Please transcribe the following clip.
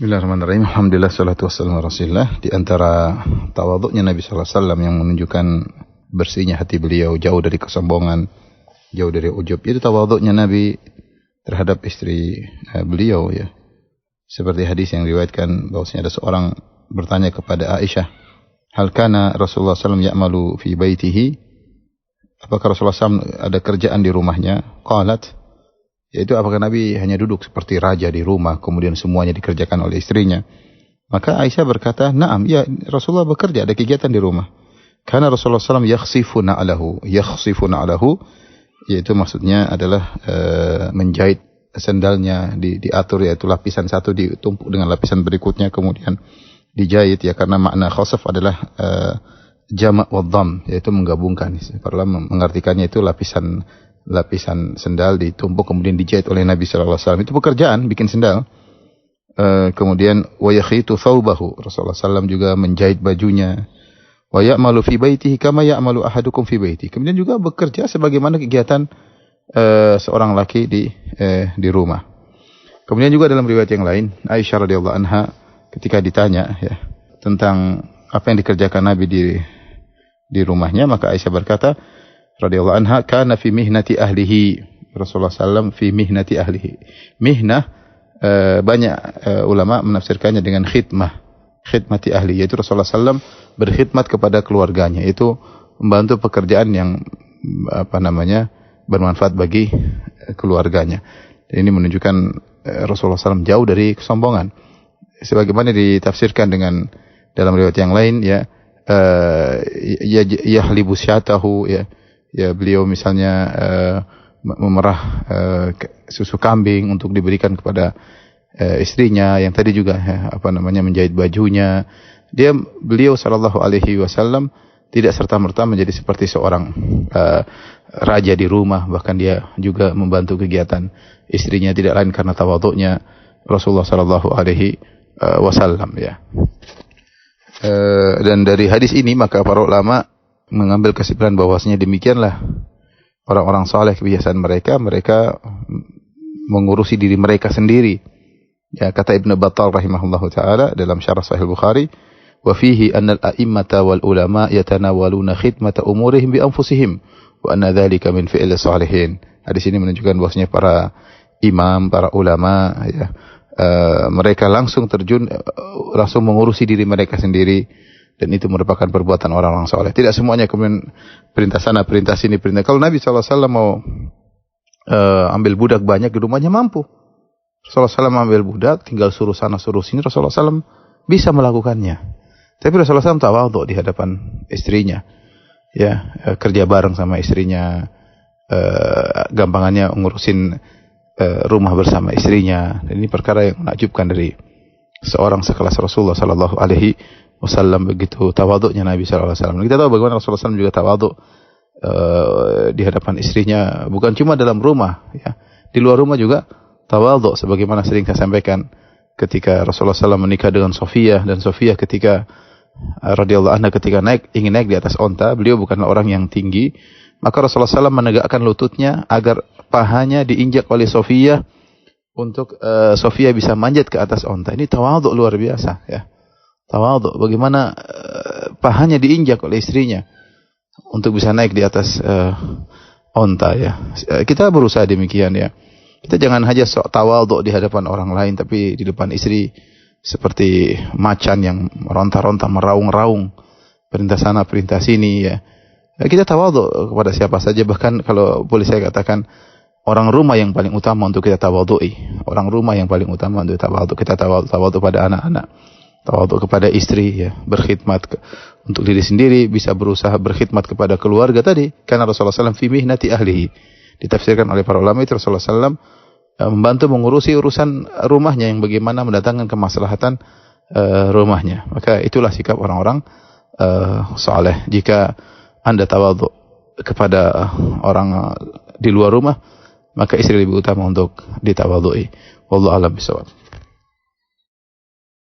Bismillahirrahmanirrahim. Alhamdulillah, salatu wassalamu ala Rasulillah. Di antara tawaduknya Nabi sallallahu alaihi wasallam yang menunjukkan bersihnya hati beliau, jauh dari kesombongan, jauh dari ujub, itu tawaduknya Nabi terhadap istri beliau, ya. Seperti hadis yang diriwayatkan bahwasanya ada seorang bertanya kepada Aisyah, hal kana Rasulullah SAW ya'malu fi baitihi? Apakah Rasulullah SAW ada kerjaan di rumahnya? Qalat, yaitu apakah Nabi hanya duduk seperti raja di rumah, kemudian semuanya dikerjakan oleh istrinya? Maka Aisyah berkata, na'am, ya, Rasulullah bekerja, ada kegiatan di rumah. Karena Rasulullah SAW yakhsifu na'lahu, yaitu maksudnya adalah menjahit sendalnya, diatur, yaitu lapisan satu ditumpuk dengan lapisan berikutnya, kemudian dijahit, ya, karena makna khasaf adalah jama' wa dham, yaitu menggabungkan. Para mengartikannya itu lapisan sendal ditumpuk kemudian dijahit oleh Nabi sallallahu alaihi wasallam. Itu pekerjaan bikin sendal. Kemudian wa yakhitu thawbahu, Rasulullah sallallahu juga menjahit bajunya. Wa ya'malu fi baitihi kama ya'malu ahadukum fi baitihi. Kemudian juga bekerja sebagaimana kegiatan seorang laki di rumah. Kemudian juga dalam riwayat yang lain, Aisyah radhiyallahu anha ketika ditanya, ya, tentang apa yang dikerjakan Nabi di rumahnya, maka Aisyah berkata radhiyallahu anha, kana fi mihnati ahlihi. Rasulullah sallam fi mihnati ahlihi. Mihnah banyak ulama menafsirkannya dengan khidmati ahli, yaitu Rasulullah sallam berkhidmat kepada keluarganya, itu membantu pekerjaan yang bermanfaat bagi keluarganya. Dan ini menunjukkan Rasulullah sallam jauh dari kesombongan. Sebagaimana ditafsirkan dengan dalam riwayat yang lain, ya, yahlibu syatahu, ya, beliau misalnya memerah susu kambing untuk diberikan kepada istrinya, yang tadi juga menjahit bajunya. Beliau sallallahu alaihi wasallam tidak serta-merta menjadi seperti seorang raja di rumah, bahkan dia juga membantu kegiatan istrinya, tidak lain karena tawaduknya Rasulullah sallallahu alaihi wasallam, ya. Dan dari hadis ini maka para ulama mengambil kesimpulan bahwasanya demikianlah orang-orang saleh, kebiasaan mereka mengurusi diri mereka sendiri. Ya, kata Ibnu Battal rahimahullahu taala dalam syarah Sahih Bukhari, wa fihi anna al-a'immata wal ulama yatanawaluna khidmata umurihim bi anfusihim wa anna dzalika min fi'li salihin. Hadis ini menunjukkan bahwasanya para imam, para ulama, ya, mereka langsung terjun, langsung mengurusi diri mereka sendiri, dan itu merupakan perbuatan orang-orang saleh. Tidak semuanya kemudian perintah sana, perintah sini, perintah. Kalau Nabi SAW mau ambil budak banyak di rumahnya, mampu. Rasulullah SAW ambil budak, tinggal suruh sana, suruh sini, Rasulullah SAW bisa melakukannya. Tapi Rasulullah SAW tawadhu di hadapan istrinya, ya, kerja bareng sama istrinya, gampangannya ngurusin rumah bersama istrinya. Dan ini perkara yang menakjubkan dari seorang sekelas Rasulullah sallallahu alaihi wasallam, begitu tawaduknya Nabi sallallahu alaihi wasallam. Kita tahu bagaimana Rasulullah SAW juga tawaduk di hadapan istrinya, bukan cuma dalam rumah, ya, di luar rumah juga tawaduk, sebagaimana sering saya sampaikan ketika Rasulullah SAW menikah dengan Sofiyah, dan Sofiyah ketika radhiyallahu anha ketika ingin naik di atas onta, beliau bukanlah orang yang tinggi, maka Rasulullah SAW menegakkan lututnya agar pahanya diinjak oleh Sofiyah untuk Sofiyah bisa manjat ke atas onta. Ini tawaduk luar biasa, ya. Tawaduk, bagaimana pahanya diinjak oleh istrinya untuk bisa naik di atas onta, ya. Kita berusaha demikian, ya. Kita jangan hanya sok tawaduk di hadapan orang lain, tapi di depan istri seperti macan yang meronta-ronta, meraung-raung, perintah sana, perintah sini, ya. Kita tawaduk kepada siapa saja, bahkan kalau boleh saya katakan, orang rumah yang paling utama untuk kita tawadui. Orang rumah yang paling utama untuk tawaduk. Kita tawaduk pada anak-anak, tawaduk kepada istri, ya, berkhidmat untuk diri sendiri, bisa berusaha berkhidmat kepada keluarga tadi. Karena Rasulullah SAW fi mihnati ahlihi, ditafsirkan oleh para ulama itu Rasulullah SAW membantu mengurusi urusan rumahnya, yang bagaimana mendatangkan kemaslahatan rumahnya. Maka itulah sikap orang-orang saleh. Jika Anda tawaduk kepada orang di luar rumah, maka istri lebih utama untuk ditawadui. Wallahu a'lam bishawab.